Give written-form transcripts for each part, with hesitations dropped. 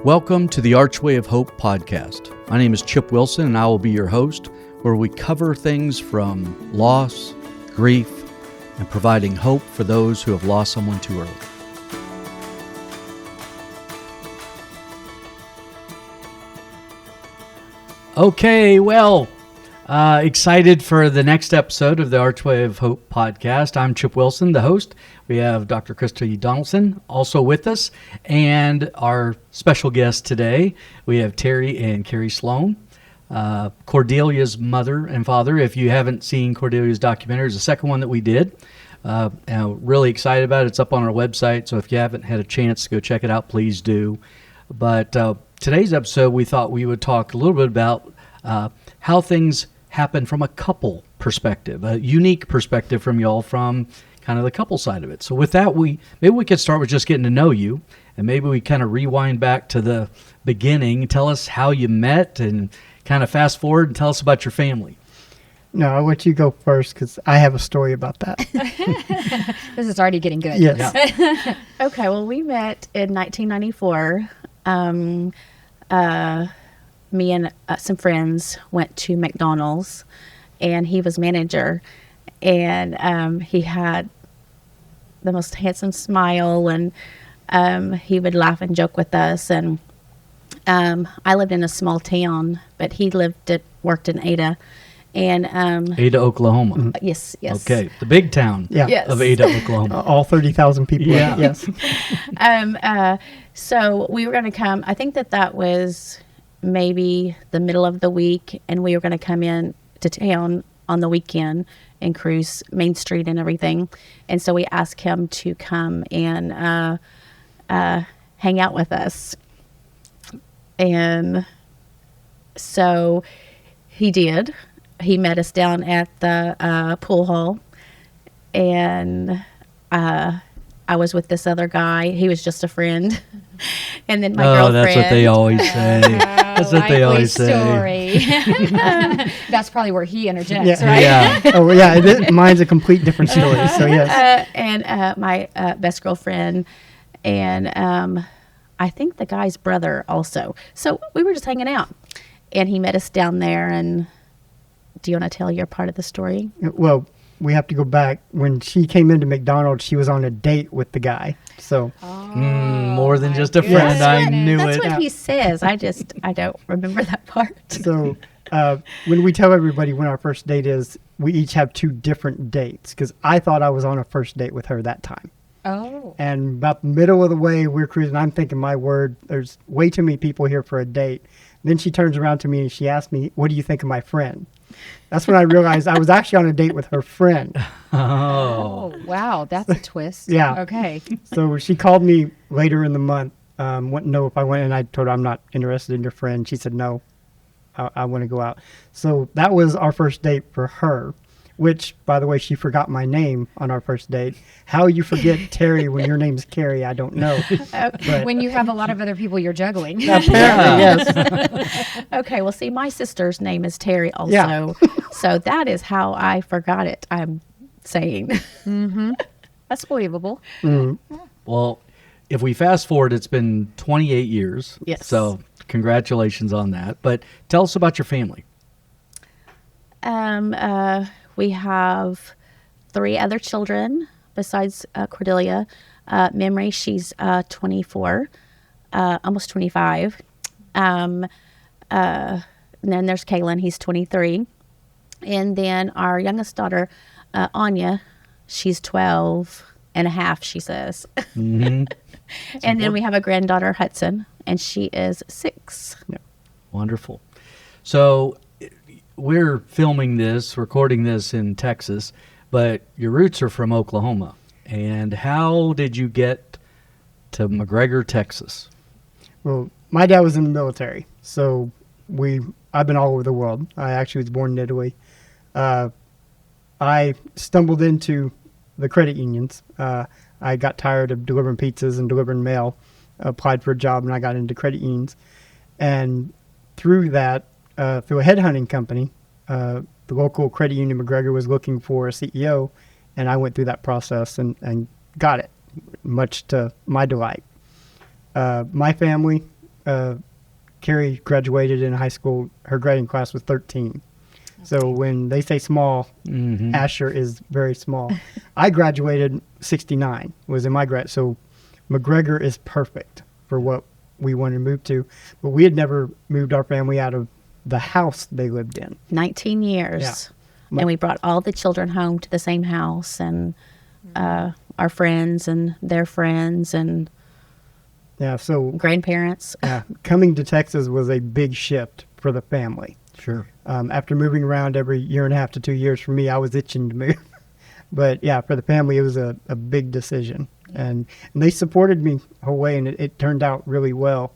Welcome to the Archway of Hope podcast. My name is Chip Wilson, and I will be your host, where we cover things from loss, grief, and providing hope for those who have lost someone too early. Okay, well, excited for the next episode of the Archway of Hope podcast. I'm Chip Wilson, the host. We have Dr. Christy Donaldson also with us, and our special guest today, we have Terry and Carrie Sloan, Cordelia's mother and father. If you haven't seen Cordelia's documentary, it's the second one that we did. Really excited about it. It's up on our website, so if you haven't had a chance to go check it out, please do. But today's episode, we thought we would talk a little bit about how things happen from a couple perspective, a unique perspective from y'all from kind of the couple side of it. So with that, maybe we could start with just getting to know you, and maybe we kind of rewind back to the beginning. Tell us how you met, and kind of fast forward and tell us about your family. No, I'll let you go first because I have a story about that. This is already getting good. Yes. Yeah. Okay, well, we met in 1994. Me and some friends went to McDonald's, and he was manager, and he had the most handsome smile, and he would laugh and joke with us. And I lived in a small town, but he worked in Ada. And Ada, Oklahoma. Mm-hmm. Yes. Okay, the big town Yes. of Ada, Oklahoma. All 30,000 people. Yeah. Yes. So we were going to come. I think that was maybe the middle of the week, and we were going to come in to town on the weekend and cruise Main Street and everything. And so we asked him to come and hang out with us. And so he did. He met us down at the pool hall, and I was with this other guy. He was just a friend. And then my girlfriend. That's what they always say. That's what they always say. That's probably where he interjects, Yeah. right? Yeah. Oh, yeah. Mine's a complete different story. So, yes. And my best girlfriend, and I think the guy's brother also. So we were just hanging out, and he met us down there. And do you want to tell your part of the story? Well, we have to go back. When she came into McDonald's, she was on a date with the guy. So, More than just a friend. I knew That's it. what he says. I don't remember that part. so when we tell everybody when our first date is, we each have two different dates because I thought I was on a first date with her that time. Oh. And about the middle of the way, we're cruising. I'm thinking, my word, there's way too many people here for a date. Then she turns around to me and she asked me, "What do you think of my friend?" That's when I realized I was actually on a date with her friend. Oh, wow. That's a twist. Yeah. Okay. So she called me later in the month, wanted to know if I went, and I told her I'm not interested in your friend. She said, "No, I want to go out." So that was our first date for her, which, by the way, she forgot my name on our first date. How you forget Terry when your name's Carrie, I don't know. But When you have a lot of other people you're juggling. apparently, yes. Okay, well, see, my sister's name is Terry also. Yeah. So that is how I forgot it, I'm saying. That's believable. Well, if we fast forward, it's been 28 years. Yes. So congratulations on that. But tell us about your family. We have 3 other children besides Cordelia. Memory, she's 24, almost 25. And then there's Kaylin, he's 23. And then our youngest daughter, Anya, she's 12 and a half, she says. And then we have a granddaughter, Hudson, and she is 6. Yeah. Wonderful. So we're recording this in Texas, but your roots are from Oklahoma. And how did you get to McGregor, Texas? Well, my dad was in the military, so I've been all over the world. I actually was born in Italy. I stumbled into the credit unions. I got tired of delivering pizzas and delivering mail, applied for a job, and I got into credit unions. And through that, through a headhunting company, the local credit union McGregor was looking for a CEO, and I went through that process and got it, much to my delight. My family, Carrie graduated in high school. Her grading class was 13. So when they say small, Asher is very small. I graduated 69, was in my grad. So McGregor is perfect for what we wanted to move to. But we had never moved our family out of the house they lived in. 19 years. Yeah. And we brought all the children home to the same house, and our friends and their friends and Yeah, so grandparents. coming to Texas was a big shift for the family. Sure. After moving around every year and a half to 2 years for me, I was itching to move. But yeah, for the family, it was a big decision. And they supported me the whole way, and it turned out really well.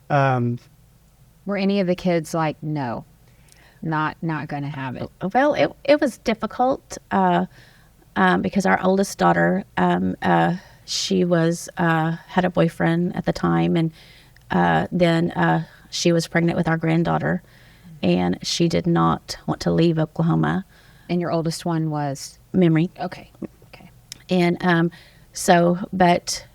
Were any of the kids like, no, not going to have it? Well, it was difficult because our oldest daughter, she was had a boyfriend at the time, and then she was pregnant with our granddaughter, and she did not want to leave Oklahoma. And your oldest one was? Memory. Okay. And but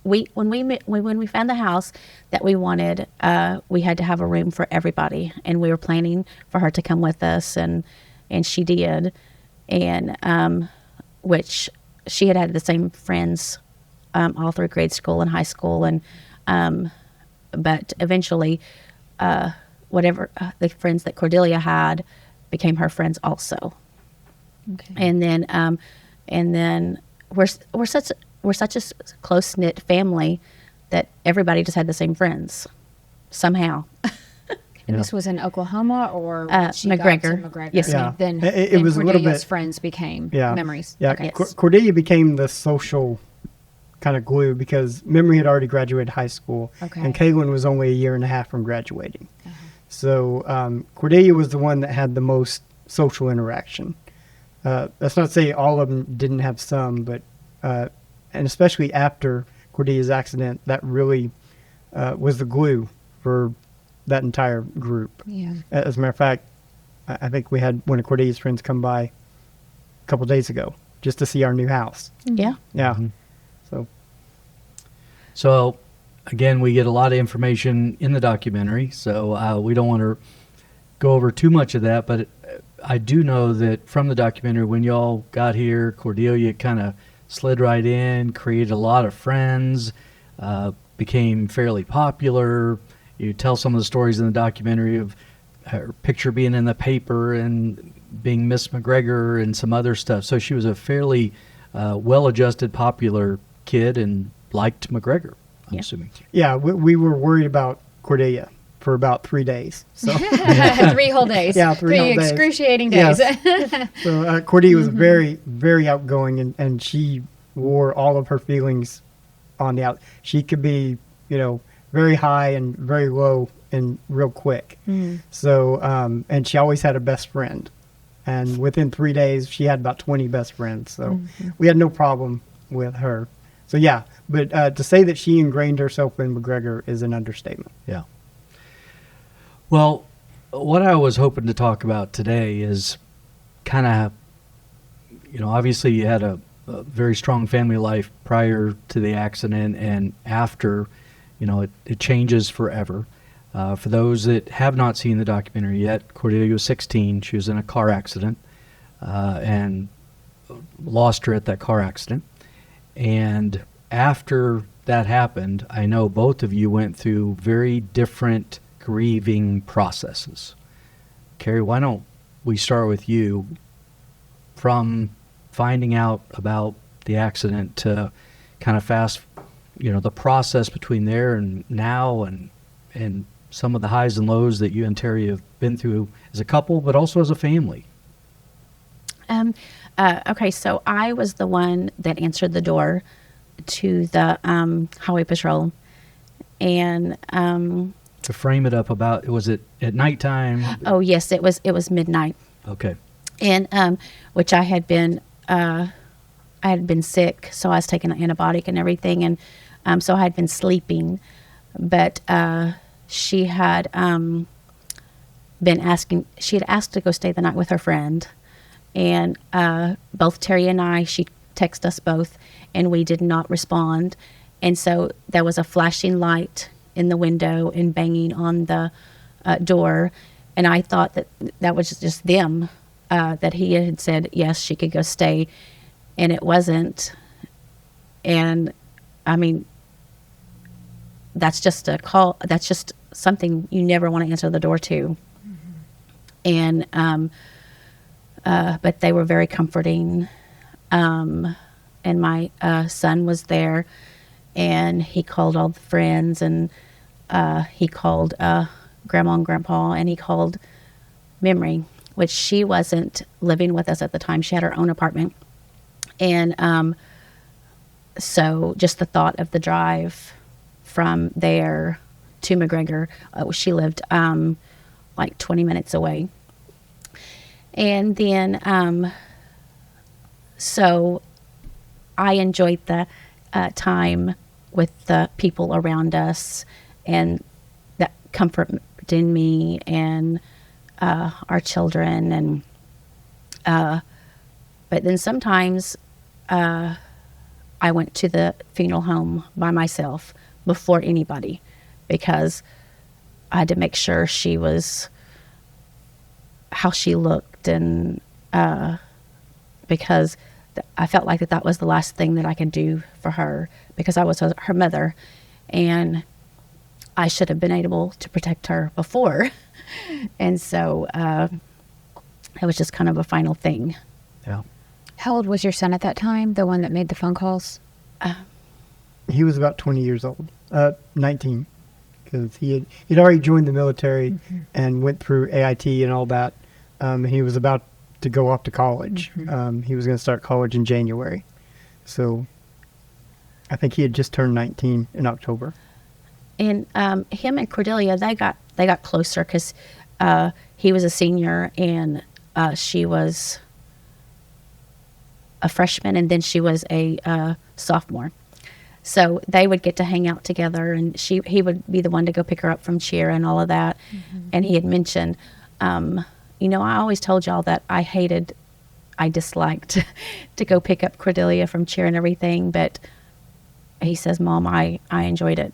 when we found the house that we wanted, we had to have a room for everybody, and we were planning for her to come with us, and she did, and which she had the same friends all through grade school and high school, and but eventually whatever the friends that Cordelia had became her friends also. Okay. And then we're such a close knit family that everybody just had the same friends somehow. And this was in Oklahoma, or when she got to McGregor. McGregor? Yes, Yeah. Then It was a little Cordelia's bit- friends became Yeah. memories. Yeah, Okay. Yes. Cordelia became the social kind of glue because Memory had already graduated high school, Okay. and Kaylin was only a year and a half from graduating. So Cordelia was the one that had the most social interaction. That's not to say all of them didn't have some, but and especially after Cordelia's accident, that really was the glue for that entire group. Yeah. As a matter of fact, I think we had one of Cordelia's friends come by a couple days ago just to see our new house. Yeah. Yeah. So So, again, we get a lot of information in the documentary, so we don't want to go over too much of that, but I do know that from the documentary, when y'all got here, Cordelia kind of slid right in, created a lot of friends, became fairly popular. You tell some of the stories in the documentary of her picture being in the paper and being Miss McGregor and some other stuff. So she was a fairly well-adjusted, popular kid and liked McGregor, I'm Yeah. assuming. yeah, we were worried about Cordelia for about 3 days. So 3 whole days. Yeah, three whole days. Excruciating days. Yes. So Cordelia was very, very outgoing, and she wore all of her feelings on the out. She could be, very high and very low and real quick. So, and she always had a best friend. And within 3 days, she had about 20 best friends. So we had no problem with her. So, yeah. But to say that she ingrained herself in McGregor is an understatement. Yeah. Well, what I was hoping to talk about today is kind of, obviously you had a very strong family life prior to the accident, and after, it changes forever. For those that have not seen the documentary yet, Cordelia was 16. She was in a car accident and lost her at that car accident. And after that happened, I know both of you went through very different grieving processes. Carrie, why don't we start with you, from finding out about the accident to kind of the process between there and now, and some of the highs and lows that you and Terry have been through as a couple, but also as a family. Okay, so I was the one that answered the door to the highway patrol, and To frame it up, was it at nighttime? oh yes, it was midnight, Okay. and which I had been sick, so I was taking an antibiotic and everything, and so I had been sleeping, but she had she had asked to go stay the night with her friend, and both Terry and I, she texted us both, and we did not respond, And so there was a flashing light in the window and banging on the door. And I thought that was just them, that he had said, yes, she could go stay. And it wasn't. And I mean, that's just a call. That's just something you never want to answer the door to. And, but they were very comforting. And my son was there, and he called all the friends, and he called Grandma and Grandpa, and he called Memory, which she wasn't living with us at the time. She had her own apartment. And so just the thought of the drive from there to McGregor, she lived like 20 minutes away. And then, so I enjoyed the time with the people around us, and that comforted me and our children. And but then sometimes I went to the funeral home by myself before anybody, because I had to make sure she was how she looked, and because I felt like that was the last thing that I could do for her, because I was her mother, and I should have been able to protect her before. And so it was just kind of a final thing. Yeah. How old was your son at that time, the one that made the phone calls? He was about 20 years old, 19, because he'd already joined the military and went through AIT and all that. He was about to go off to college. He was going to start college in January. So I think he had just turned 19 in October. And him and Cordelia, they got closer, because he was a senior and she was a freshman, and then she was a sophomore. So they would get to hang out together, and he would be the one to go pick her up from cheer and all of that. And he had mentioned, you know, I always told y'all that I disliked to go pick up Cordelia from cheer and everything, but he says, Mom, I enjoyed it.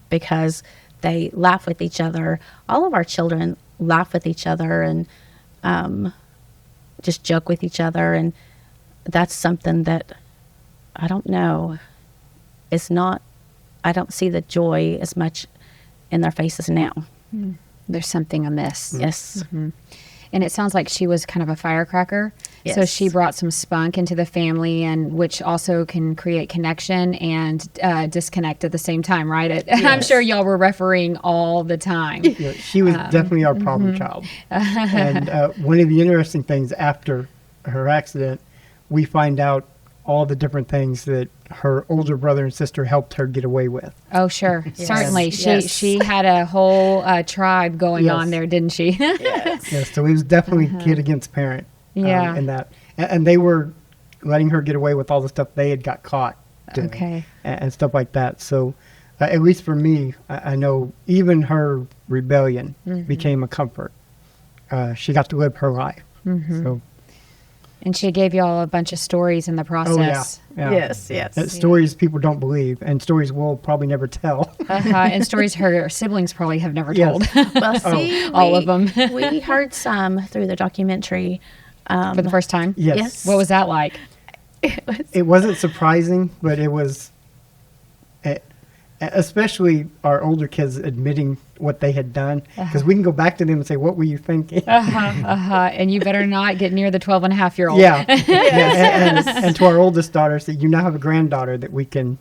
Because they laugh with each other. All of our children laugh with each other and just joke with each other. And that's something that I don't know. I don't see the joy as much in their faces now. There's something amiss. Yes. And it sounds like she was kind of a firecracker. Yes. So she brought some spunk into the family, and which also can create connection and disconnect at the same time, right? I'm sure y'all were refereeing all the time. Yeah, she was definitely our problem child. And one of the interesting things after her accident, we find out all the different things that her older brother and sister helped her get away with. Oh, sure. Yes. Certainly. Yes. She had a whole tribe going Yes. on there, didn't she? Yes. Yeah, so it was definitely kid against parent. Yeah. And that, and they were letting her get away with all the stuff they had got caught doing. Okay. And stuff like that. So at least for me, I know even her rebellion became a comfort. She got to live her life. So, And she gave y'all a bunch of stories in the process. yeah. Yes. Stories people don't believe, and stories we'll probably never tell. And stories her siblings probably have never told. Yes. Well, see, All of them. we heard some through the documentary. For the first time? Yes. What was that like? It wasn't surprising, but it was, especially our older kids admitting what they had done, because we can go back to them and say, what were you thinking? And you better not get near the 12-and-a-half-year-old. Yeah. And to our oldest daughter, say, you now have a granddaughter that we can,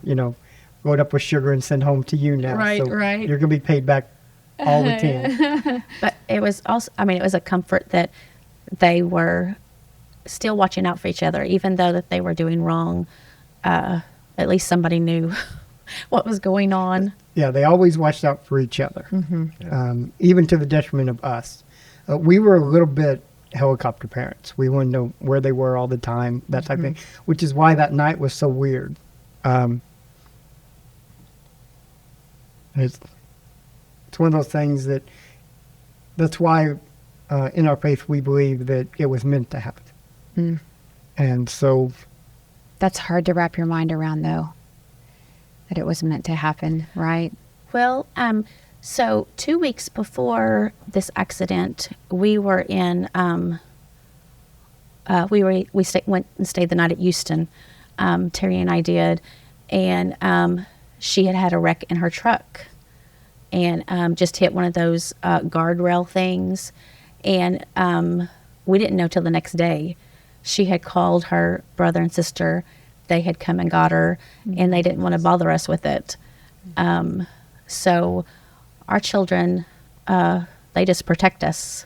load up with sugar and send home to you now. Right, so right. You're going to be paid back all we can. But it was also, it was a comfort that they were still watching out for each other, even though that they were doing wrong. At least somebody knew what was going on. Yeah, they always watched out for each other, even to the detriment of us. We were a little bit helicopter parents. We wanted to know where they were all the time, that type of thing, which is why that night was so weird. It's one of those things that's why in our faith we believe that it was meant to happen. And so... That's hard to wrap your mind around, though. that it was meant to happen, right? Well, so 2 weeks before this accident, we were in, went and stayed the night at Houston. Terry and I did, and she had a wreck in her truck, and just hit one of those guardrail things, and we didn't know till the next day. She had called her brother and sister. They had come and got her, and they didn't want to bother us with it. So our children, they just protect us.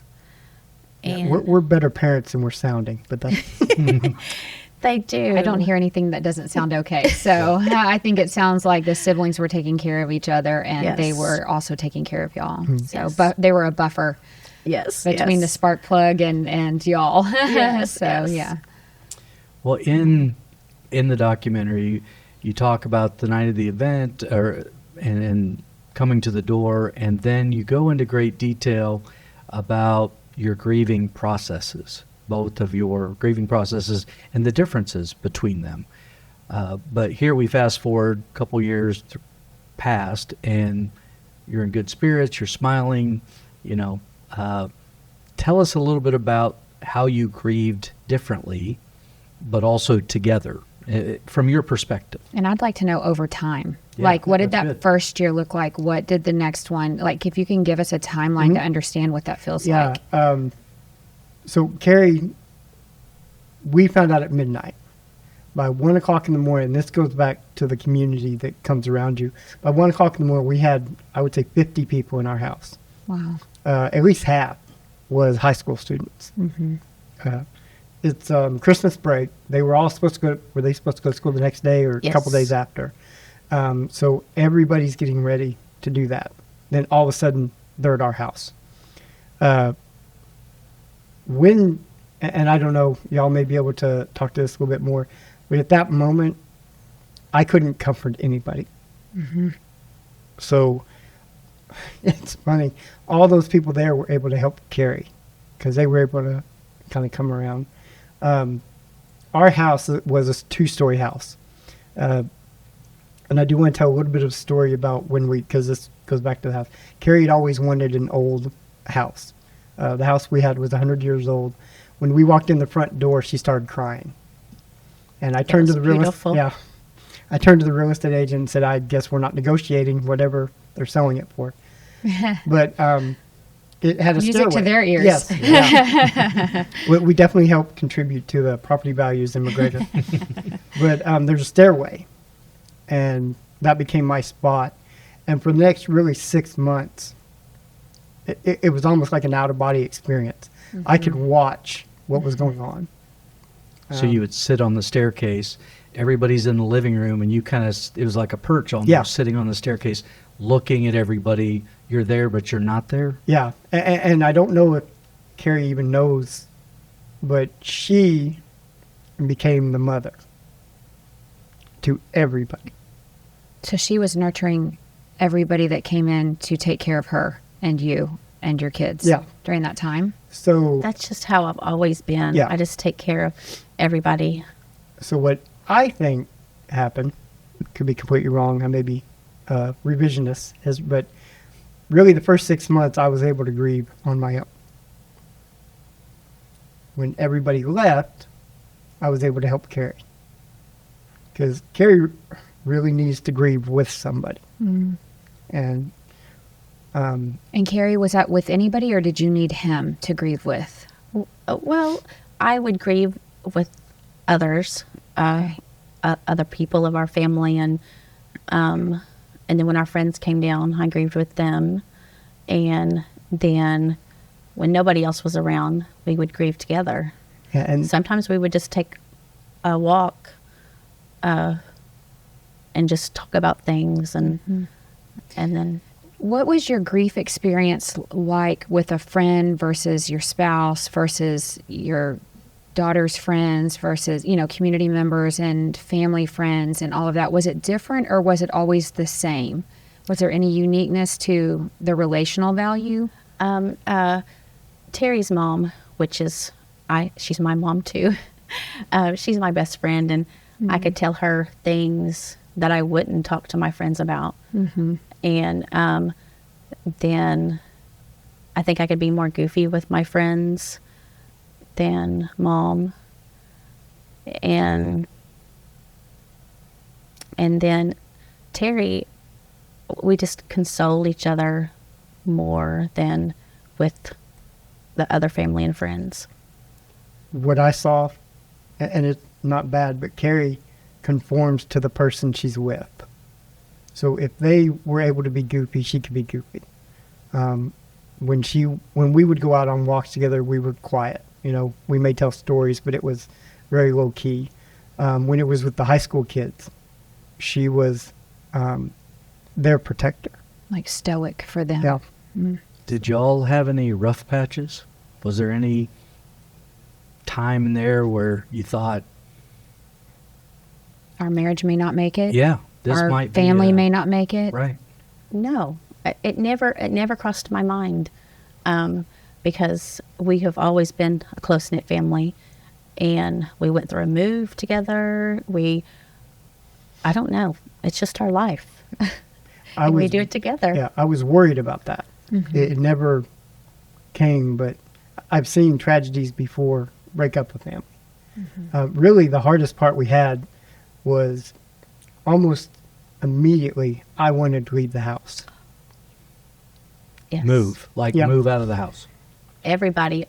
And We're better parents than we're sounding, but that's they do. I don't hear anything that doesn't sound okay. So I think it sounds like the siblings were taking care of each other, and they Yes. were also taking care of y'all. So Yes. but they were a buffer Yes. between the spark plug and y'all. Yes, So yes. yeah. Well, in the documentary, you talk about the night of the event, and coming to the door, and then you go into great detail about your grieving processes, both of your grieving processes and the differences between them. But here we fast forward a couple years past, and you're in good spirits, you're smiling, tell us a little bit about how you grieved differently, but also together, from your perspective. And I'd like to know over time. Yeah, Like, what did that's that good. first year look like? What did the next one, like, if you can give us a timeline to understand what that feels like. So Carrie, we found out at midnight. By 1 o'clock in the morning, and this goes back to the community that comes around you. By 1 o'clock in the morning, we had, I would say, 50 people in our house. Wow. At least half was high school students. It's Christmas break. They were all supposed to go. Were they supposed to go to school the next day or a couple Yes. days after? So everybody's getting ready to do that. Then all of a sudden, they're at our house. And I don't know, y'all may be able to talk to this a little bit more, but at that moment, I couldn't comfort anybody. So it's funny. All those people there were able to help Carrie because they were able to kind of come around. Our house was a 2-story house. And I do want to tell a little bit of a story about because this goes back to the house. Carrie had always wanted an old house. The house we had was 100 years old. When we walked in the front door, she started crying. And I turned to the beautiful. I turned to the real estate agent and said, I guess we're not negotiating whatever they're selling it for. But it had a Music stairway. to their ears. Yes. Yeah. we definitely helped contribute to the property values in McGregor. But there's a stairway, and that became my spot. And for the next really 6 months, it was almost like an out-of-body experience. I could watch what was going on. So you would sit on the staircase, everybody's in the living room, and you it was like a perch almost, Yeah. sitting on the staircase, looking at everybody. You're there, but you're not there. Yeah, and I don't know if Carrie even knows, but she became the mother to everybody. So she was nurturing everybody that came in to take care of her and you and your kids during that time. So That's just how I've always been. Yeah. I just take care of everybody. So what I think happened, could be completely wrong, I may be revisionist, but really the first 6 months I was able to grieve on my own. When everybody left, I was able to help Carrie. Because Carrie really needs to grieve with somebody. And And Carrie, was that with anybody, or did you need him to grieve with? Well, I would grieve with others, other people of our family, and then when our friends came down, I grieved with them, and then when nobody else was around, we would grieve together. yeah, and Sometimes we would just take a walk, and just talk about things, and then. What was your grief experience like with a friend versus your spouse versus your daughter's friends versus, community members and family friends and all of that? Was it different, or was it always the same? Was there any uniqueness to the relational value? Terry's mom, which is she's my mom too. She's my best friend, and I could tell her things that I wouldn't talk to my friends about. And then I think I could be more goofy with my friends than Mom. And then Terry, we just console each other more than with the other family and friends. What I saw, and it's not bad, but Carrie conforms to the person she's with. So if they were able to be goofy, she could be goofy. When we would go out on walks together, we were quiet. You know, we may tell stories, but it was very low key. When it was with the high school kids, she was their protector. Like stoic for them. Yeah. Did y'all have any rough patches? Was there any time in there where you thought, Our marriage may not make it. yeah, this Our might family be may not make it. right? No, it never crossed my mind, because we have always been a close-knit family, and we went through a move together. I don't know. It's just our life. And we do it together. Yeah, I was worried about that. It never came, but I've seen tragedies before break up a family. Really, the hardest part we had was almost immediately I wanted to leave the house. Yes. Move Yeah. move out of the house. Everybody,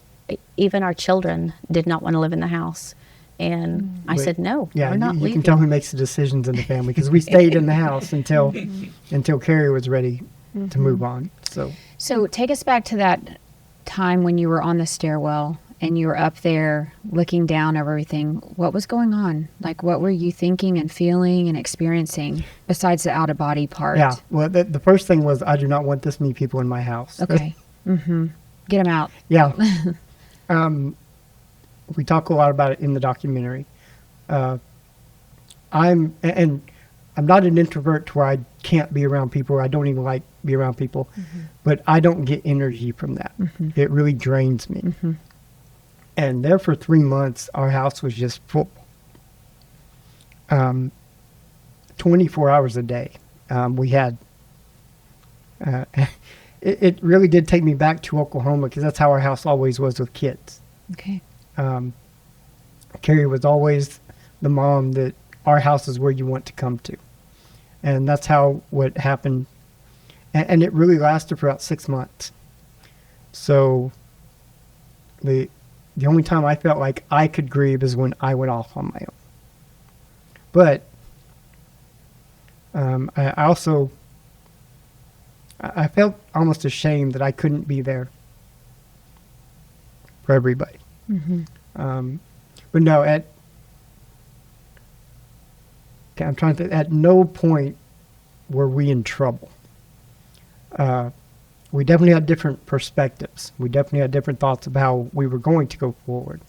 even our children, did not want to live in the house. And I Wait. said, no, Yeah, we're not you leaving. can tell who makes the decisions in the family because we stayed in the house until Carrie was ready to move on. So take us back to that time when you were on the stairwell and you were up there looking down over everything. What was going on? Like, what were you thinking and feeling and experiencing besides the out of body part? Yeah, well, the first thing was I do not want this many people in my house. Okay. Get them out. Yeah. We talk a lot about it in the documentary. I'm not an introvert to where I can't be around people or I don't even like be around people, but I don't get energy from that. It really drains me. And there for 3 months, our house was just full. 24 hours a day. We had, it really did take me back to Oklahoma because that's how our house always was with kids. Okay. Carrie was always the mom that our house is where you want to come to. And that's what happened. And it really lasted for about 6 months. So the only time I felt like I could grieve is when I went off on my own. But I felt almost ashamed that I couldn't be there for everybody. But no, I'm trying to think, at no point were we in trouble. We definitely had different perspectives. We definitely had different thoughts of how we were going to go forward.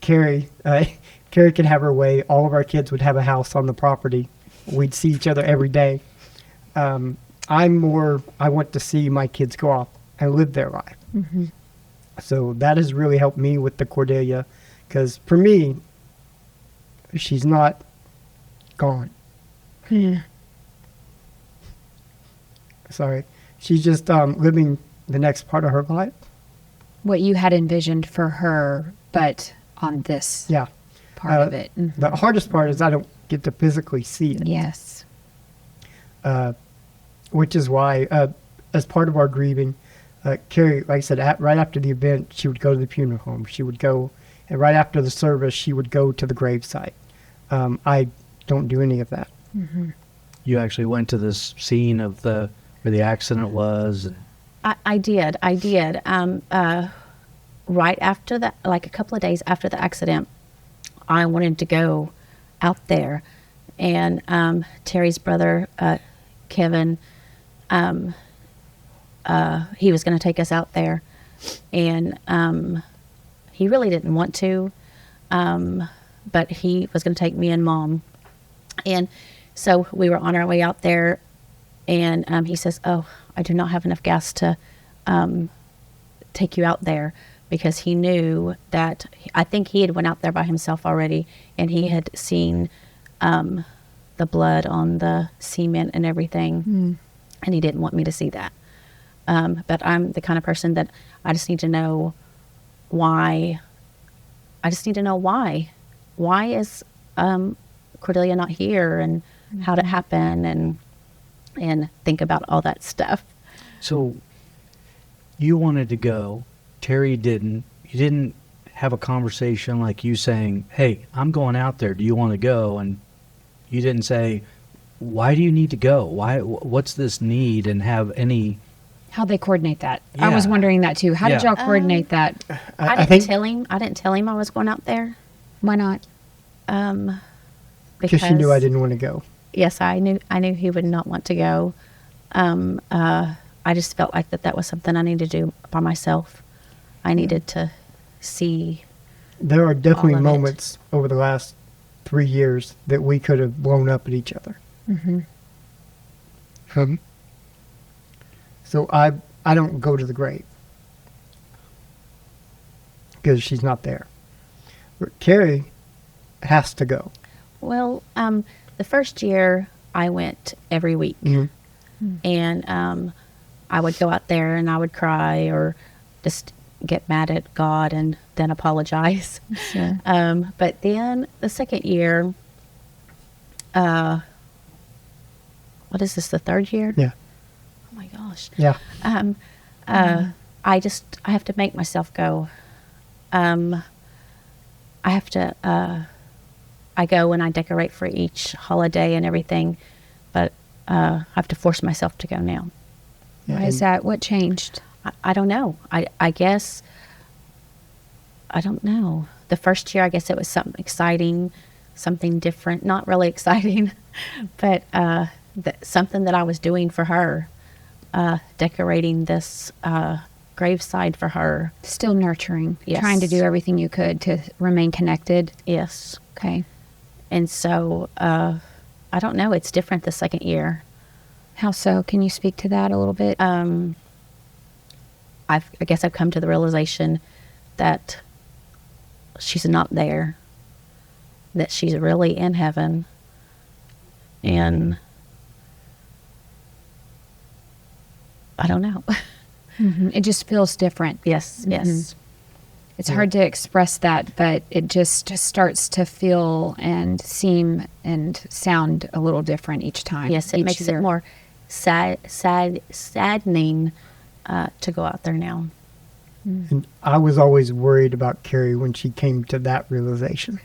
Carrie could have her way. All of our kids would have a house on the property. We'd see each other every day. I want to see my kids go off and live their life. So that has really helped me with the Cordelia, because for me, she's not gone. Sorry. She's just living the next part of her life. What you had envisioned for her, but on this Yeah. part of it. The hardest part is I don't get to physically see it. Yes. Which is why, as part of our grieving, Carrie, like I said, right after the event, she would go to the funeral home. She would go, and right after the service, she would go to the gravesite. I don't do any of that. You actually went to this scene of where the accident was. And I did. Right after that, like a couple of days after the accident, I wanted to go out there. And Terry's brother, Kevin, he was going to take us out there. And he really didn't want to, but he was going to take me and Mom. And so we were on our way out there, and he says, "Oh, I do not have enough gas to take you out there," because he knew that I think he had went out there by himself already, and he had seen the blood on the cement and everything. And he didn't want me to see that. But I'm the kind of person that I just need to know why. I just need to know why. Why is Cordelia not here, and how did it happen, and think about all that stuff. So you wanted to go. Terry didn't. You didn't have a conversation like you saying, hey, I'm going out there. Do you want to go? And you didn't say, why do you need to go? What's this need? And have any... How they coordinate that. I was Yeah. wondering that too. How did Yeah. y'all coordinate that? I didn't think tell him. I didn't tell him I was going out there. Why not? because she knew I didn't want to go. Yes, I knew he would not want to go. I just felt like that was something I needed to do by myself. I needed to see. There are definitely all of it. moments over the last 3 years that we could have blown up at each other. So I don't go to the grave because she's not there. But Carrie has to go. Well, the first year I went every week, and I would go out there and I would cry or just get mad at God and then apologize. Sure. But then the second year, what is this, the third year? Yeah. Oh my gosh. Yeah. I have to make myself go. I have to, I go and I decorate for each holiday and everything, but I have to force myself to go now. Why is that? What changed? I don't know. I guess, I don't know. The first year, I guess it was something exciting, something different, not really exciting, but something that I was doing for her, decorating this graveside for her. Still nurturing. Yes. Trying to do everything you could to remain connected. Yes. Okay. And so, I don't know. It's different the second year. How so? Can you speak to that a little bit? I guess I've come to the realization that she's not there, that she's really in heaven, and I don't know. It just feels different. Yes, yes. It's hard to express that, but it just starts to feel and seem and sound a little different each time. Yes, it each makes year. it more saddening to go out there now. And I was always worried about Carrie when she came to that realization.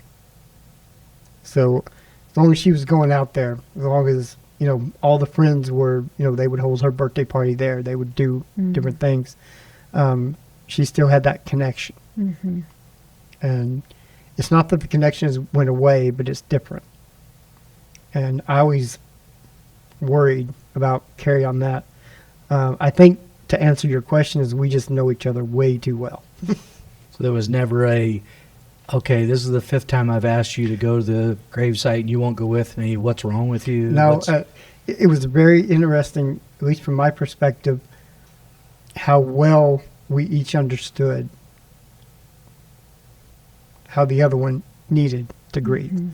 So as long as she was going out there, as long as, all the friends were, they would hold her birthday party there, they would do different things. She still had that connection. And it's not that the connections went away, but it's different. And I always worried about Carrie on that. I think to answer your question is we just know each other way too well. So there was never okay, this is the 5th time I've asked you to go to the gravesite and you won't go with me. What's wrong with you? No, it was very interesting, at least from my perspective, how well we each understood how the other one needed to grieve.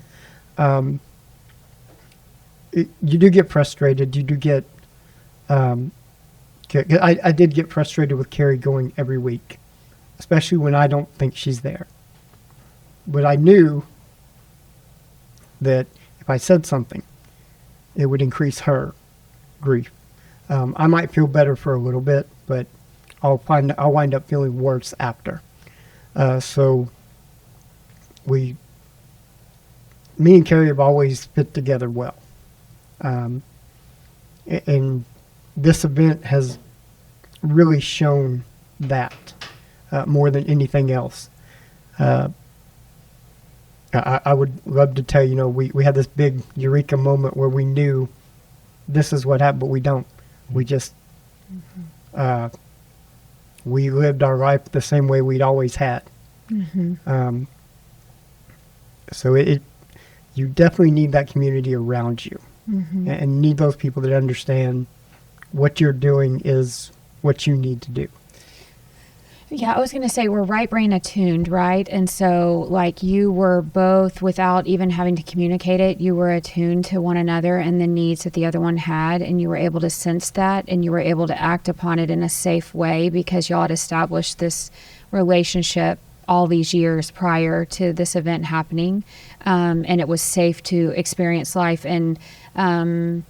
You do get frustrated. You do get... I did get frustrated with Carrie going every week, especially when I don't think she's there. But I knew that if I said something, it would increase her grief. I might feel better for a little bit, but I'll wind up feeling worse after. So me and Carrie have always fit together well. And this event has really shown that more than anything else. I would love to tell you, we had this big eureka moment where we knew this is what happened, but we don't. We just, we lived our life the same way we'd always had. So you definitely need that community around you and need those people that understand what you're doing is what you need to do. Yeah, I was going to say we're right brain attuned, right? And so, like, you were both, without even having to communicate it, you were attuned to one another and the needs that the other one had, and you were able to sense that, and you were able to act upon it in a safe way because y'all had established this relationship all these years prior to this event happening. And it was safe to experience life and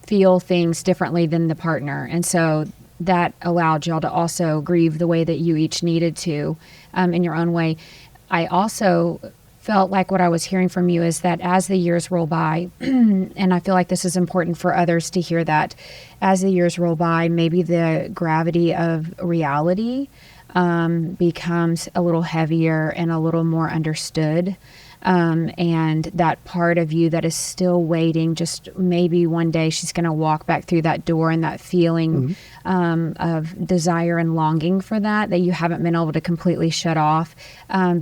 feel things differently than the partner. And so that allowed y'all to also grieve the way that you each needed to in your own way. I also felt like what I was hearing from you is that as the years roll by, and I feel like this is important for others to hear that, as the years roll by, maybe the gravity of reality becomes a little heavier and a little more understood. And that part of you that is still waiting, just maybe one day she's going to walk back through that door, and that feeling of desire and longing for that you haven't been able to completely shut off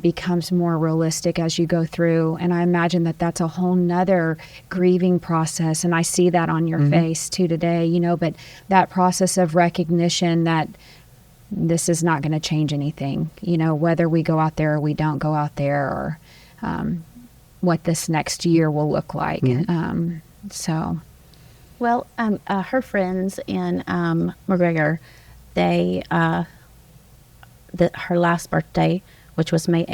becomes more realistic as you go through. And I imagine that that's a whole nother grieving process. And I see that on your face too today, you know, but that process of recognition that this is not going to change anything, you know, whether we go out there or we don't go out there, or what this next year will look like. So, Well, her friends in McGregor, they her last birthday, which was May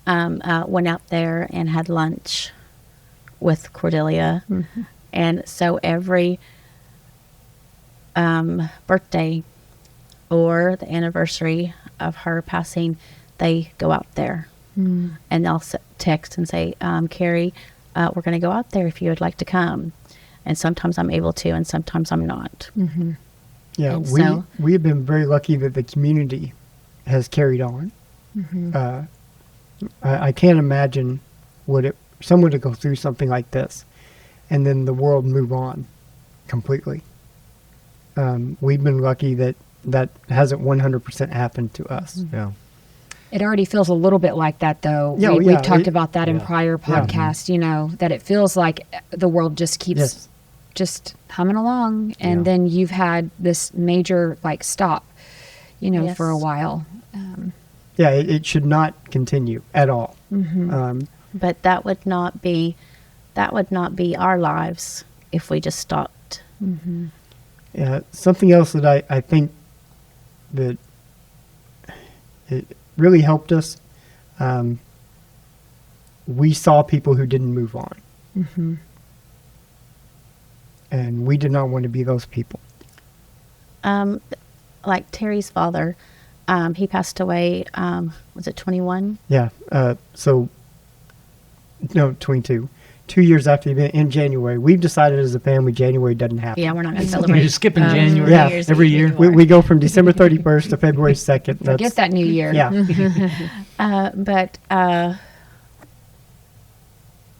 8th, went out there and had lunch with Cordelia, and so every birthday or the anniversary of her passing, they go out there. And they'll text and say, Carrie, we're going to go out there if you would like to come. And sometimes I'm able to, and sometimes I'm not. Yeah, And we have been very lucky that the community has carried on. I can't imagine someone to go through something like this and then the world move on completely. We've been lucky that hasn't 100% happened to us. Yeah. it already feels a little bit like that, though. Yeah, we yeah, talked about that in yeah. prior podcasts, you know, that it feels like the world just keeps Yes. just humming along. And Yeah. then you've had this major, like, stop, you know, for a Yes. while. Yeah, it should not continue at all. But that would not be our lives if we just stopped. Yeah, something else that I think that it really helped us. We saw people who didn't move on, and we did not want to be those people. Like Terry's father, he passed away. Was it 21? Yeah. So, no, 22. 2 years after the event in January, we've decided as a family January doesn't happen. Yeah, we're not going to celebrate. You're skipping January Yeah. New Year's every Eve year. anymore. We go from December 31st to February 2nd. Forget that new year. Yeah. But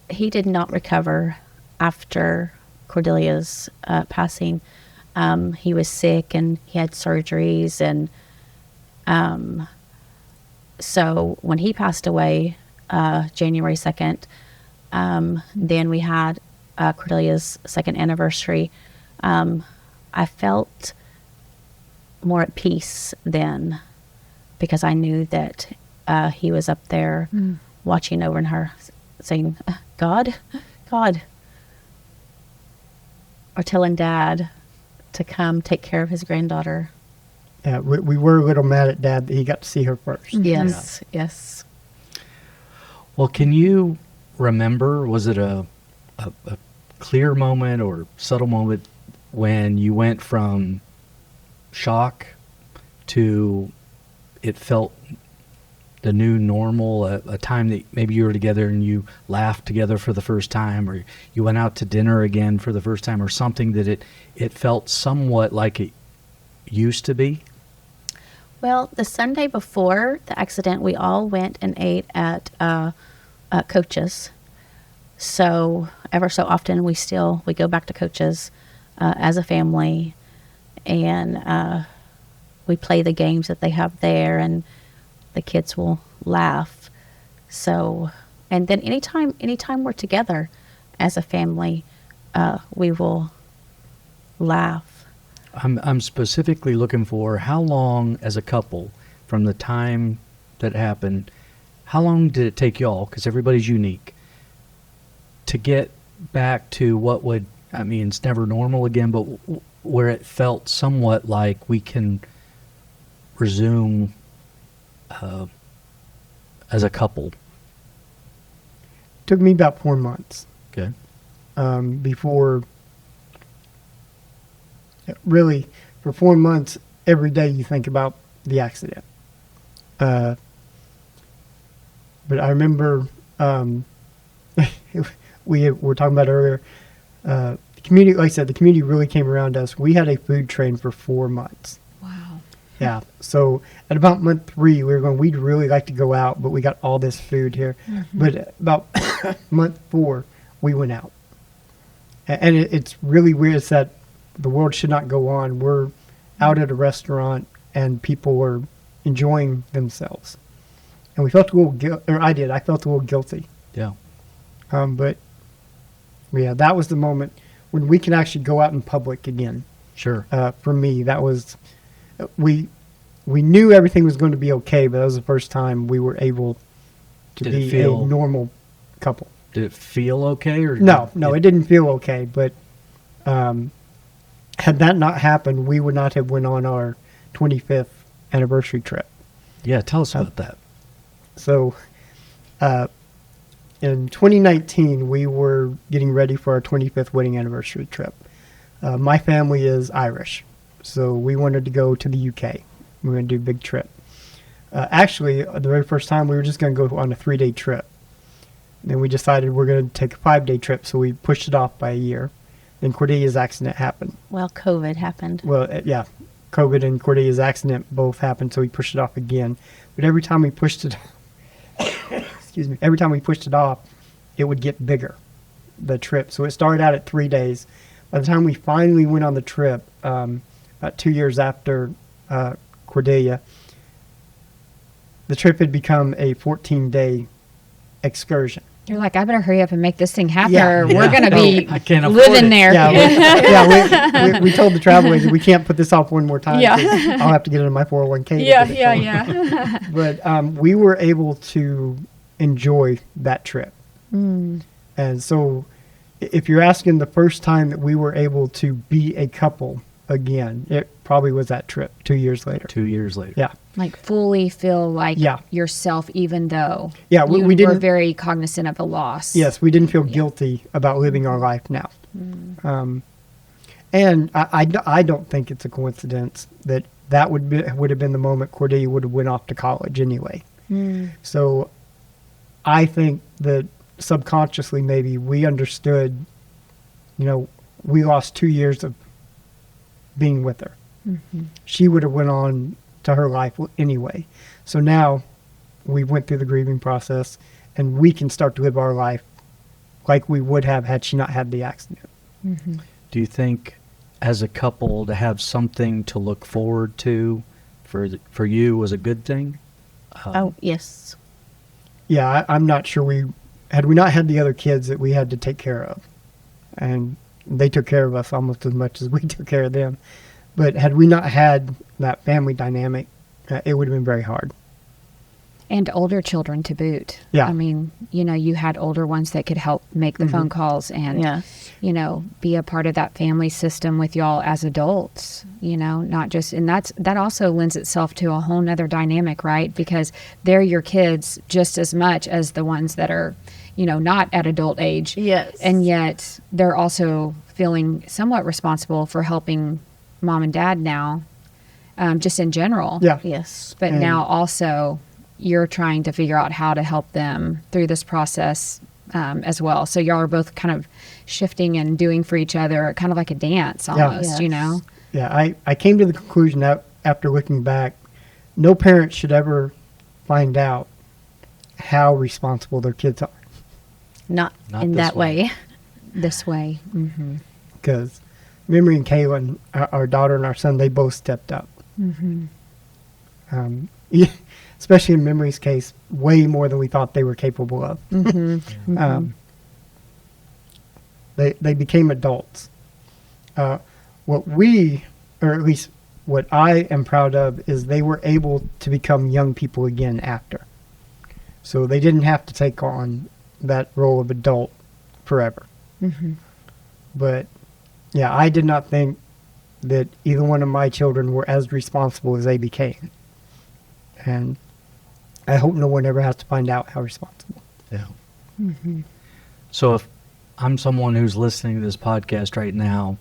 he did not recover after Cordelia's passing. He was sick and he had surgeries, and so when he passed away, January 2nd, then we had Cordelia's second anniversary. I felt more at peace then, because I knew that he was up there watching over her, saying, God, or telling Dad to come take care of his granddaughter. Yeah, we were a little mad at Dad that he got to see her first. Yes, yes. Well, can you remember, was it a clear moment or subtle moment when you went from shock to it felt the new normal, a time that maybe you were together and you laughed together for the first time, or you went out to dinner again for the first time, or something that it felt somewhat like it used to be? Well, the Sunday before the accident, we all went and ate at Coach's. So ever so often we go back to Coach's as a family, and we play the games that they have there, and the kids will laugh. So, and then anytime we're together as a family, we will laugh. I'm specifically looking for how long as a couple from the time that happened, how long did it take y'all, because everybody's unique, to get back to what would, I mean, it's never normal again, but where it felt somewhat like we can resume as a couple? Took me about 4 months Okay. before, really, for 4 months, every day you think about the accident. But I remember we were talking about earlier, the community, like I said, the community really came around us. We had a food train for 4 months. Wow. Yeah. So at about month 3, we were going, we'd really like to go out, but we got all this food here. But about month 4, we went out. And it's really weird. It's that the world should not go on. We're out at a restaurant and people were enjoying themselves. And we felt a little I felt a little guilty. Yeah. But yeah, that was the moment when we can actually go out in public again. Sure. For me, that was, we knew everything was going to be okay, but that was the first time we were able to Did it be feel- a normal couple. Did it feel okay? Or No, it didn't feel okay, but had that not happened, we would not have went on our 25th anniversary trip. Yeah, tell us about that. So in 2019, we were getting ready for our 25th wedding anniversary trip. My family is Irish, so we wanted to go to the UK. We were going to do a big trip. Actually, the very first time, we were just going to go on a 3-day trip. Then we decided we're going to take a 5-day trip, so we pushed it off by a year. Then Cordelia's accident happened. Well, COVID happened. Well, yeah, COVID and Cordelia's accident both happened, so we pushed it off again. But every time we pushed it, excuse me, every time we pushed it off, it would get bigger, the trip. So it started out at 3 days. By the time we finally went on the trip, about 2 years after Cordelia, the trip had become a 14-day excursion. You're like, I better hurry up and make this thing happen, Yeah. or we're Yeah. going to No, be I can't afford living it. there. Yeah, we told the travel agent we can't put this off one more time. Yeah. 'Cause I'll have to get it in my 401k. to Yeah, get it yeah, going. yeah. But we were able to enjoy that trip. And so if you're asking the first time that we were able to be a couple again, it probably was that trip 2 years later. 2 years later. Yeah. Like fully feel like Yeah. yourself, even though Yeah, we you were didn't- very cognizant of the loss. Yes, we didn't feel guilty about living our life now. And I don't think it's a coincidence that would have been the moment Cordelia would have went off to college anyway. So I think that subconsciously maybe we understood, we lost 2 years of being with her. She would have went on to her life anyway. So now we went through the grieving process and we can start to live our life like we would have had she not had the accident. Do you think, as a couple, to have something to look forward to for you was a good thing? Oh, yes. Yeah, I'm not sure we not had the other kids that we had to take care of, and they took care of us almost as much as we took care of them. But had we not had that family dynamic, it would have been very hard. And older children to boot. Yeah. I mean, you had older ones that could help make the phone calls and, Yes. be a part of that family system with y'all as adults, not just, and that also lends itself to a whole nother dynamic, right? Because they're your kids just as much as the ones that are, not at adult age. Yes. And yet they're also feeling somewhat responsible for helping mom and dad now, just in general. Yeah. Yes. But And- now also you're trying to figure out how to help them through this process as well. So y'all are both kind of shifting and doing for each other, kind of like a dance almost, Yes. Yeah, I came to the conclusion that after looking back, no parent should ever find out how responsible their kids are. Not Not in this that way. way. this way. Because Memory and Kaylin, our daughter and our son, they both stepped up. Especially in Memory's case, way more than we thought they were capable of. They became adults. What we, or at least what I am proud of is they were able to become young people again after. So they didn't have to take on that role of adult forever. Mm-hmm. But yeah, I did not think that either one of my children were as responsible as they became. And I hope no one ever has to find out how responsible. Yeah. Mm-hmm. So if I'm someone who's listening to this podcast right now,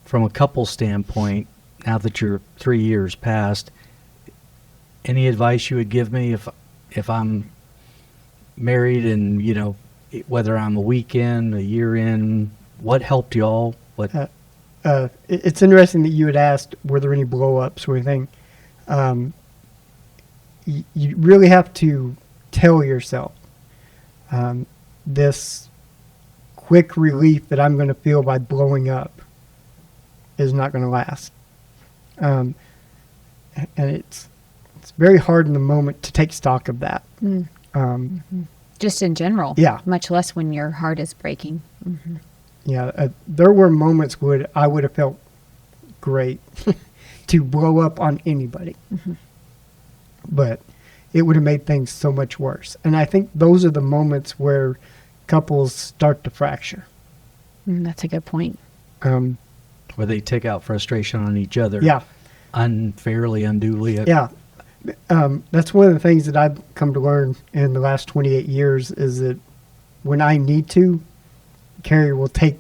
from a couple standpoint, now that you're 3 years past, any advice you would give me if I'm married and, you know, whether I'm a week in, a year in, what helped y'all? What? It's interesting that you had asked, were there any blow-ups or anything? You really have to tell yourself this quick relief that I'm going to feel by blowing up is not going to last. And it's very hard in the moment to take stock of that. Just in general. Yeah. Much less when your heart is breaking. Mm-hmm. Yeah, there were moments where I would have felt great to blow up on anybody. Mm-hmm. But it would have made things so much worse. And I think those are the moments where couples start to fracture. That's a good point. Where they take out frustration on each other. Yeah. Unfairly, unduly. Yeah. That's one of the things that I've come to learn in the last 28 years is that when I need to, Carrie will take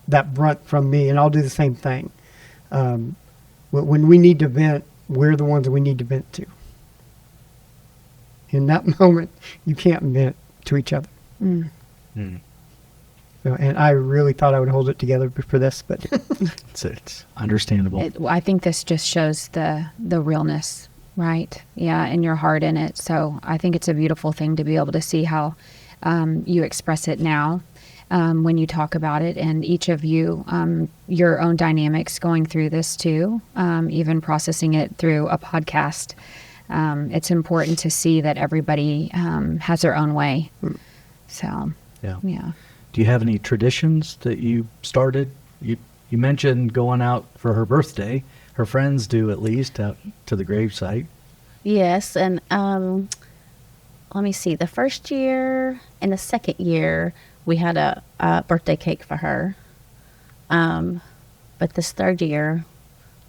that brunt from me, and I'll do the same thing. When we need to vent, we're the ones that we need to vent to. In that moment, you can't vent to each other. Mm. Mm. So, and I really thought I would hold it together for this, but It's understandable. I think this just shows the realness, right? Yeah, and your heart in it. So I think it's a beautiful thing to be able to see how you express it now when you talk about it, and each of you, your own dynamics going through this too, even processing it through a podcast. It's important to see that everybody has their own way. So, yeah. Do you have any traditions that you started? You mentioned going out for her birthday. Her friends do, at least, out to the gravesite. Yes, and let me see. The first year and the second year, we had a birthday cake for her. But this third year,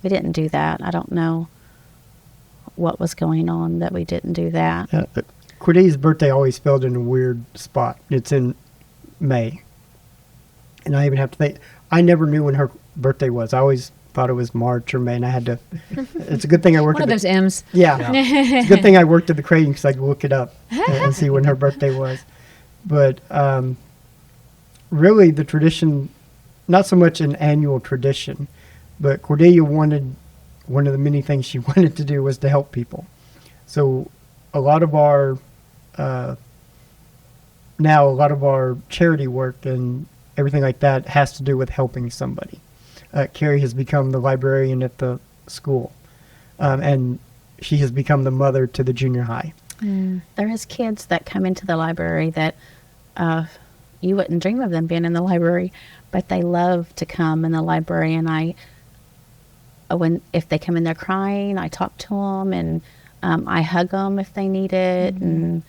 we didn't do that. I don't know what was going on that we didn't do that. Cordelia's birthday always fell in a weird spot. It's in May. And I even have to think, I never knew when her birthday was. I always thought it was March or May, and I had to, it's a good thing I worked One of those M's. Yeah. It's a good thing I worked at the crating because I could look it up and see when her birthday was. But really the tradition, not so much an annual tradition, but Cordelia wanted, one of the many things she wanted to do was to help people. So a lot of our, now a lot of our charity work and everything like that has to do with helping somebody. Carrie has become the librarian at the school, and she has become the mother to the junior high. There is kids that come into the library that you wouldn't dream of them being in the library, but they love to come in the library. And if they come in there crying, I talk to them and I hug them if they need it. And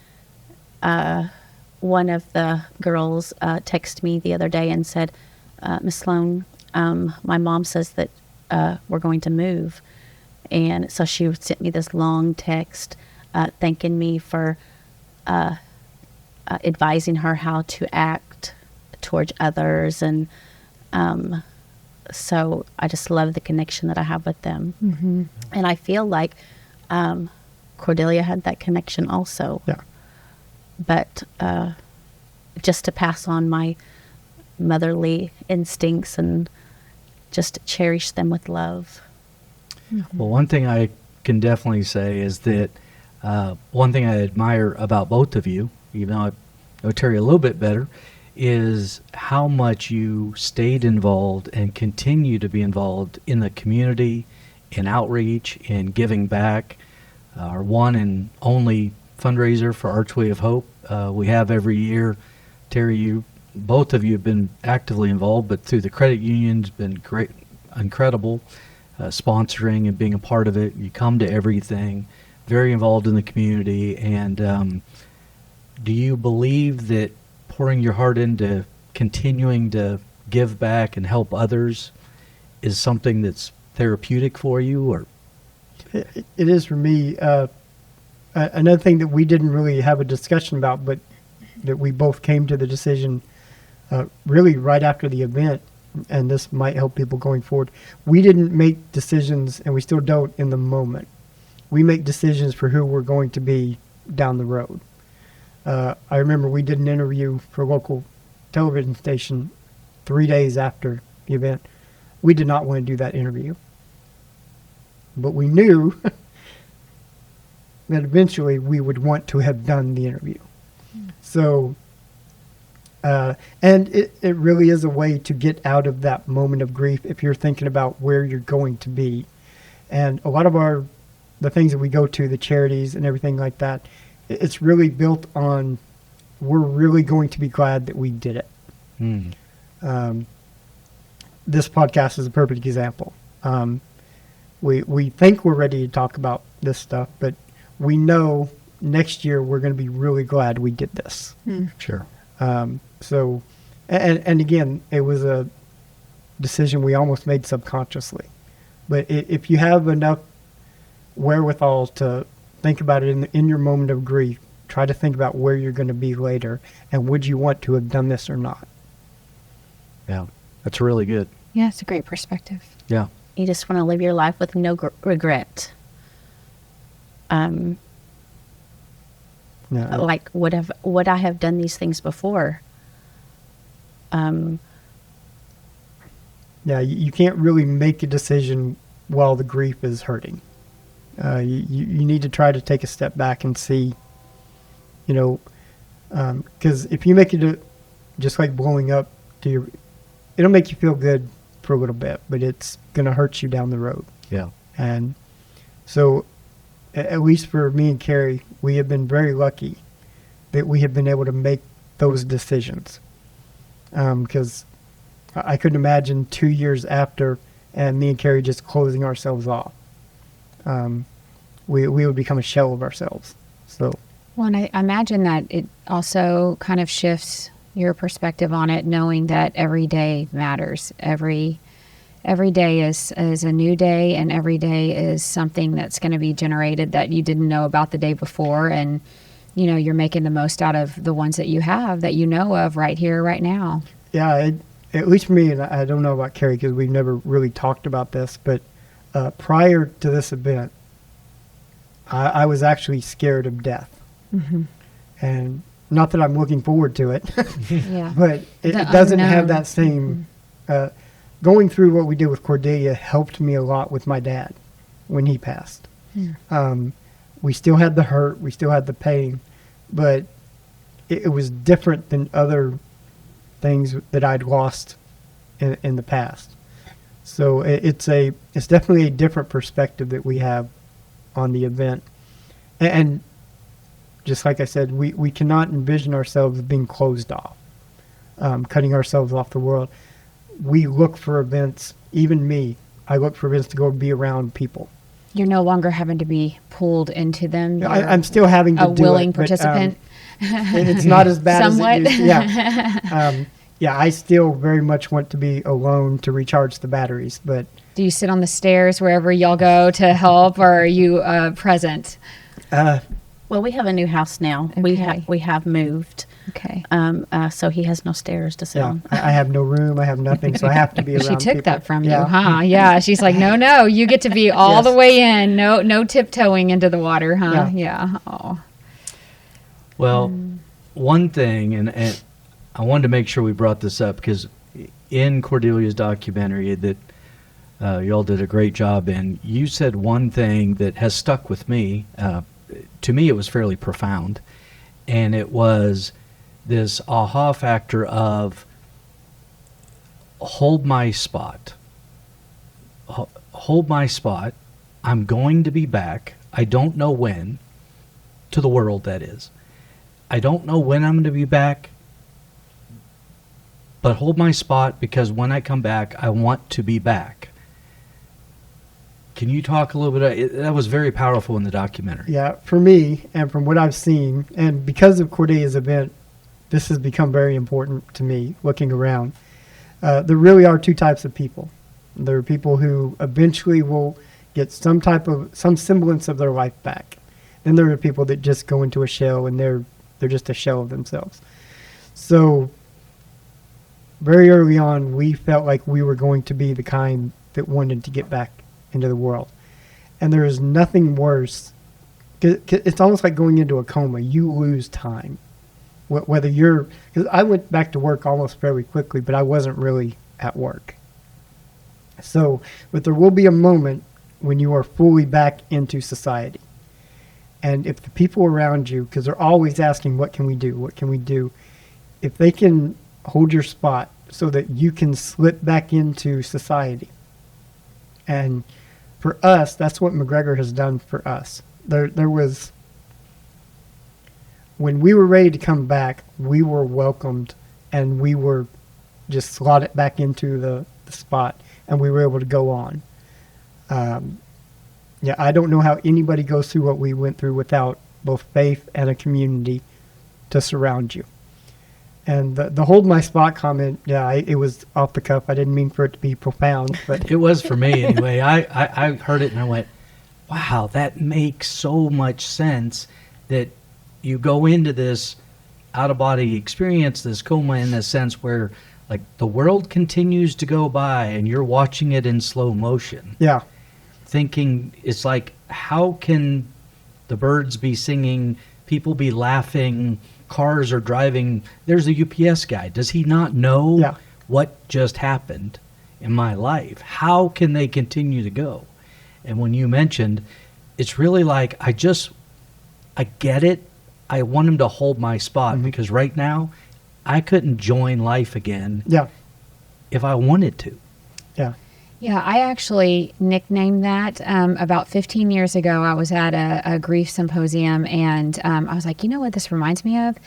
one of the girls texted me the other day and said, Miss Sloan, my mom says that we're going to move. And so she sent me this long text thanking me for advising her how to act towards others. And so I just love the connection that I have with them. Mm-hmm. And I feel like Cordelia had that connection also. Yeah. But just to pass on my motherly instincts and just cherish them with love. Well, one thing I can definitely say is that one thing I admire about both of you, even though I know Terry a little bit better, is how much you stayed involved and continue to be involved in the community, in outreach, in giving back. Our one and only fundraiser for Archway of Hope we have every year. Terry, both of you have been actively involved, but through the credit union's been great, incredible. sponsoring and being a part of it. You come to everything, very involved in the community. And do you believe that pouring your heart into continuing to give back and help others is something that's therapeutic for you? Or It is for me. Another thing that we didn't really have a discussion about, but that we both came to the decision really right after the event, and this might help people going forward. We didn't make decisions, and we still don't in the moment. We make decisions for who we're going to be down the road. I remember we did an interview for a local television station 3 days after the event. We did not want to do that interview, but we knew that eventually we would want to have done the interview. So, and it really is a way to get out of that moment of grief if you're thinking about where you're going to be. And a lot of the things that we go to, the charities and everything like that, it's really built on, we're really going to be glad that we did it. This podcast is a perfect example. We think we're ready to talk about this stuff, but we know next year we're going to be really glad we did this. Sure. So, and again, it was a decision we almost made subconsciously. But if you have enough wherewithal to think about it in your moment of grief, try to think about where you're going to be later, and would you want to have done this or not? Yeah, that's really good. Yeah, it's a great perspective. Yeah. You just want to live your life with no regret. Yeah. Like, would I have done these things before? Yeah, you can't really make a decision while the grief is hurting. You need to try to take a step back and see, because if you make it just like blowing up it'll make you feel good for a little bit, but it's going to hurt you down the road. Yeah. And so, at least for me and Carrie, we have been very lucky that we have been able to make those decisions. Because I couldn't imagine 2 years after, and me and Carrie just closing ourselves off. We would become a shell of ourselves. So. Well, and I imagine that it also kind of shifts your perspective on it, knowing that every day matters. Every day is a new day, and every day is something that's going to be generated that you didn't know about the day before. And, you're making the most out of the ones that you have, that you know of right here, right now. Yeah, at least for me, and I don't know about Carrie because we've never really talked about this, but prior to this event, I was actually scared of death. Mm-hmm. And not that I'm looking forward to it, Yeah. but it doesn't have that same... going through what we did with Cordelia helped me a lot with my dad when he passed. Yeah. We still had the hurt, we still had the pain, but it was different than other things that I'd lost in the past. So it's definitely a different perspective that we have on the event. And just like I said, we cannot envision ourselves being closed off, cutting ourselves off the world. We look for events, even me, I look for events to go be around people. You're no longer having to be pulled into them. I'm still having to a do willing it, participant. It's not as bad Somewhat. as it used. Yeah. Yeah, I still very much want to be alone to recharge the batteries, but... Do you sit on the stairs wherever y'all go to help, or are you present? Well, we have a new house now. Okay. We have moved. Okay. So he has no stairs to sit Yeah, on. I have no room, I have nothing, so I have to be around She took people. that from Yeah. you, huh? Yeah. She's like, no, you get to be all Yes. the way in. No tiptoeing into the water, huh? Yeah. Oh. Well, one thing, and I wanted to make sure we brought this up because in Cordelia's documentary that y'all did a great job in, you said one thing that has stuck with me. To me, it was fairly profound, and it was this aha factor of hold my spot. Hold my spot. I'm going to be back. I don't know when. To the world, that is. I don't know when I'm going to be back, but hold my spot because when I come back, I want to be back. Can you talk a little bit? That was very powerful in the documentary. Yeah, for me, and from what I've seen, and because of Cordelia's event, this has become very important to me looking around. There really are two types of people. There are people who eventually will get some semblance of their life back. Then there are people that just go into a shell, and they're just a shell of themselves. So very early on, we felt like we were going to be the kind that wanted to get back into the world. And there is nothing worse. It's almost like going into a coma. You lose time. Whether you're, because I went back to work almost very quickly, but I wasn't really at work. But there will be a moment when you are fully back into society. And if the people around you, because they're always asking, what can we do? What can we do? If they can hold your spot so that you can slip back into society. And for us, that's what McGregor has done for us. There was, when we were ready to come back, we were welcomed and we were just slotted back into the spot, and we were able to go on. I don't know how anybody goes through what we went through without both faith and a community to surround you. And the hold my spot comment, it was off the cuff. I didn't mean for it to be profound, but It was for me anyway. I heard it and I went, wow, that makes so much sense that you go into this out-of-body experience, this coma, in the sense where like the world continues to go by and you're watching it in slow motion. yeah, Thinking, it's like, how can the birds be singing, people be laughing, cars are driving? There's a UPS guy. Does he not know Yeah. what just happened in my life? How can they continue to go? And when you mentioned, it's really like, I get it. I want him to hold my spot because right now I couldn't join life again yeah, if I wanted to. yeah, Yeah, I actually nicknamed that about 15 years ago. I was at a grief symposium, and I was like, you know what this reminds me of?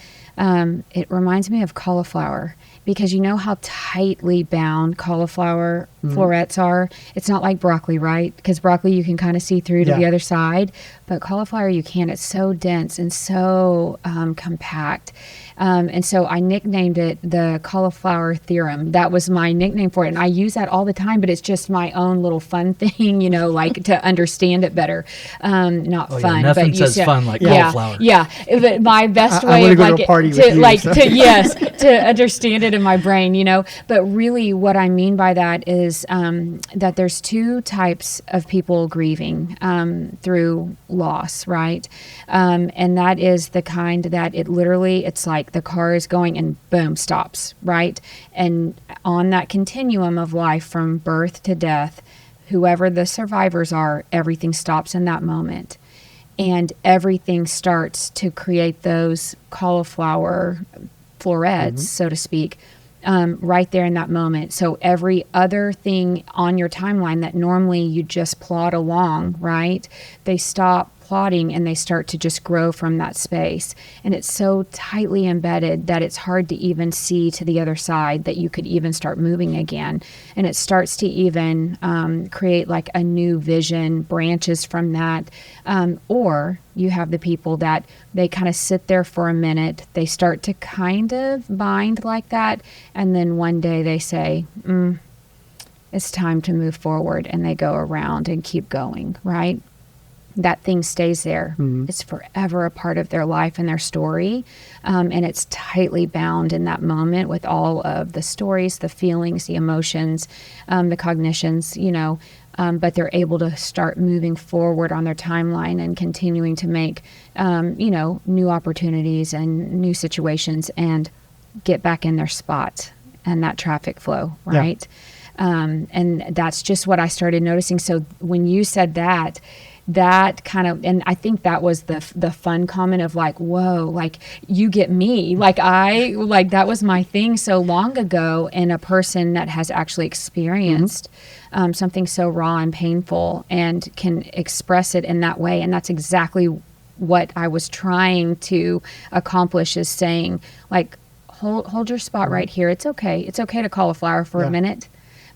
It reminds me of cauliflower, because you know how tightly bound cauliflower florets are? It's not like broccoli, right? Because broccoli you can kind of see through to the Yeah. other side, but cauliflower you can't. It's so dense and so compact. And so I nicknamed it the cauliflower theorem. That was my nickname for it. And I use that all the time, but it's just my own little fun thing, like to understand it better. Not Oh, yeah, fun, nothing but says fun like yeah, cauliflower. Yeah. But my best I way wanna of go to like a party with to you, like so. to understand it in my brain, But really what I mean by that is that there's two types of people grieving through loss, right? And that is the kind that it's like the car is going and boom, stops, right? And on that continuum of life from birth to death, whoever the survivors are, everything stops in that moment. And everything starts to create those cauliflower florets, so to speak, right there in that moment. So every other thing on your timeline that normally you just plod along, right? They stop plotting and they start to just grow from that space. And it's so tightly embedded that it's hard to even see to the other side that you could even start moving again. And it starts to even create like a new vision, branches from that. Or you have the people that they kind of sit there for a minute, they start to kind of bind like that, and then one day they say, it's time to move forward, and they go around and keep going, right? That thing stays there. It's forever a part of their life and their story. And it's tightly bound in that moment with all of the stories, the feelings, the emotions, the cognitions, but they're able to start moving forward on their timeline and continuing to make, new opportunities and new situations and get back in their spot and that traffic flow, right? And that's just what I started noticing. So when you said that kind of, and I think that was the fun comment of like, whoa, like you get me, like that was my thing so long ago, and a person that has actually experienced something so raw and painful and can express it in that way. And that's exactly what I was trying to accomplish, is saying like, hold your spot right here. It's okay. It's okay to cauliflower for a minute,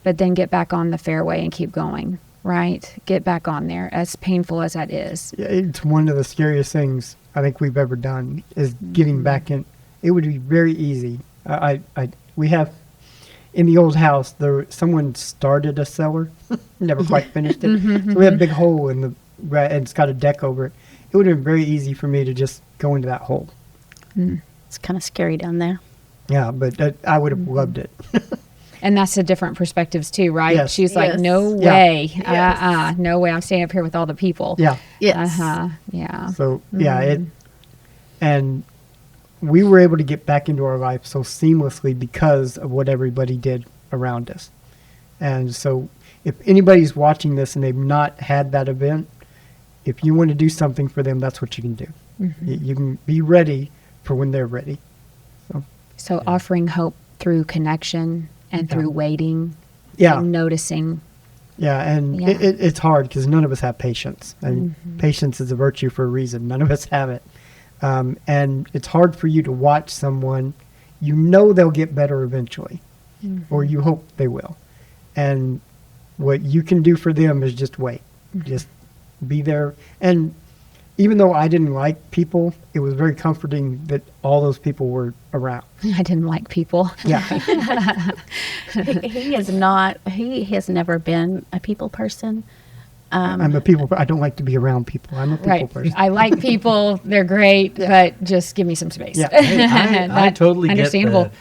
but then get back on the fairway and keep going. right? Get back on there, as painful as that is. Yeah, it's one of the scariest things I think we've ever done is getting back in. It would be very easy. We have in the old house someone started a cellar, never quite finished it. So we have a big hole in and it's got a deck over it. It would have been very easy for me to just go into that hole. It's kind of scary down there. Yeah, but I would have loved it. And that's the different perspectives too, right? Yes. She's like, Yes. no Yeah. way, no way. I'm staying up here with all the people. Yeah. Yes. Yeah. So and we were able to get back into our life so seamlessly because of what everybody did around us. And so if anybody's watching this and they've not had that event, if you want to do something for them, that's what you can do. You can be ready for when they're ready. So offering hope through connection and through waiting, Yeah. and noticing. Yeah, and Yeah. it's hard because none of us have patience. And patience is a virtue for a reason. None of us have it. And it's hard for you to watch someone. You know they'll get better eventually, or you hope they will. And what you can do for them is just wait. Just be there. And even though I didn't like people, it was very comforting that all those people were around. I didn't like people. Yeah. He is not. He has never been a people person. I'm a people. I don't like to be around people. I'm a people Right. person. I like people. They're great, but just give me some space. Yeah. I totally understandable. get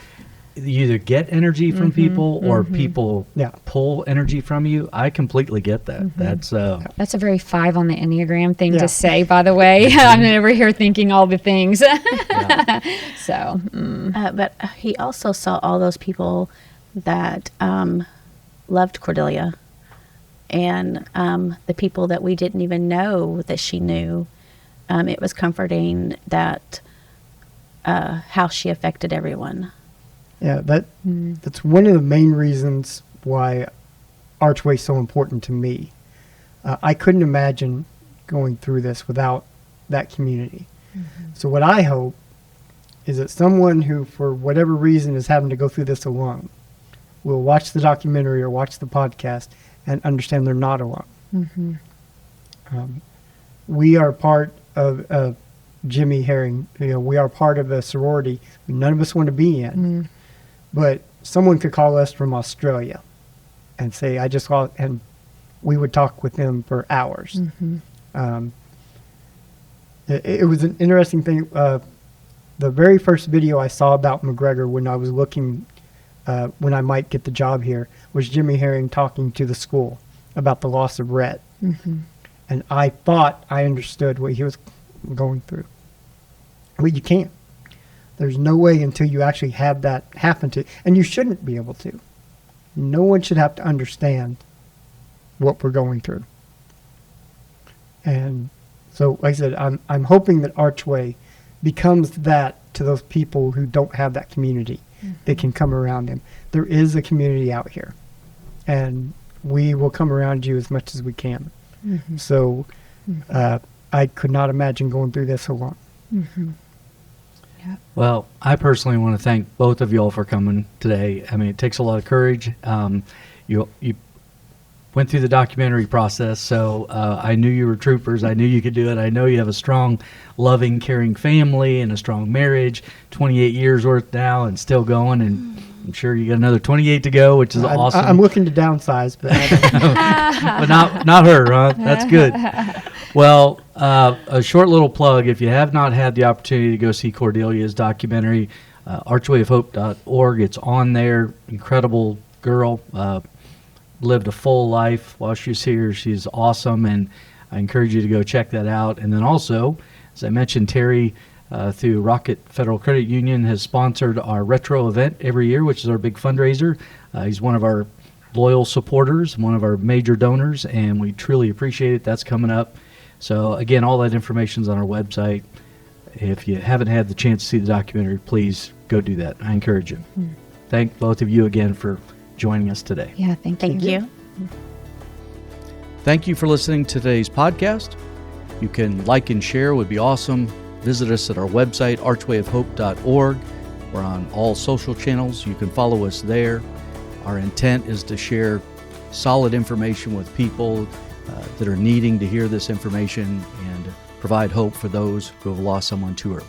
you either get energy from people or people Yeah. pull energy from you. I completely get that. That's That's a very 5 on the Enneagram thing Yeah. to say, by the way. I'm over here thinking all the things. So, But he also saw all those people that loved Cordelia, and the people that we didn't even know that she knew. It was comforting that how she affected everyone. Yeah, that's one of the main reasons why Archway's so important to me. I couldn't imagine going through this without that community. So what I hope is that someone who, for whatever reason, is having to go through this alone will watch the documentary or watch the podcast and understand they're not alone. We are part of Jimmy Herring. We are part of a sorority none of us want to be in. But someone could call us from Australia and say, I just saw, and we would talk with them for hours. It was an interesting thing. The very first video I saw about McGregor when I was looking, when I might get the job here, was Jimmy Herring talking to the school about the loss of Rhett. And I thought I understood what he was going through. Well, you can't. There's no way until you actually have that happen to, and you shouldn't be able to. No one should have to understand what we're going through. And so, like I said, I'm hoping that Archway becomes that to those people who don't have that community that can come around them. There is a community out here, and we will come around you as much as we can. So I could not imagine going through this alone. Well, I personally want to thank both of y'all for coming today. I mean, it takes a lot of courage. You went through the documentary process, so I knew you were troopers. I knew you could do it. I know you have a strong, loving, caring family and a strong marriage, 28 years worth now and still going, and I'm sure you got another 28 to go, which is awesome. I'm looking to downsize, but But not her, huh? That's good. Well, a short little plug. If you have not had the opportunity to go see Cordelia's documentary, archwayofhope.org, it's on there. Incredible girl. Lived a full life while she was here. She's awesome, and I encourage you to go check that out. And then also, as I mentioned, Terry, through Rocket Federal Credit Union, has sponsored our retro event every year, which is our big fundraiser. He's one of our loyal supporters, one of our major donors, and we truly appreciate it. That's coming up. So again, all that information is on our website. If you haven't had the chance to see the documentary, please go do that. I encourage you. Thank both of you again for joining us today. yeah, thank you. Thank you. Thank you for listening to today's podcast. You can like and share, would be awesome. Visit us at our website, archwayofhope.org. We're on all social channels. You can follow us there. Our intent is to share solid information with people that are needing to hear this information and provide hope for those who have lost someone too early.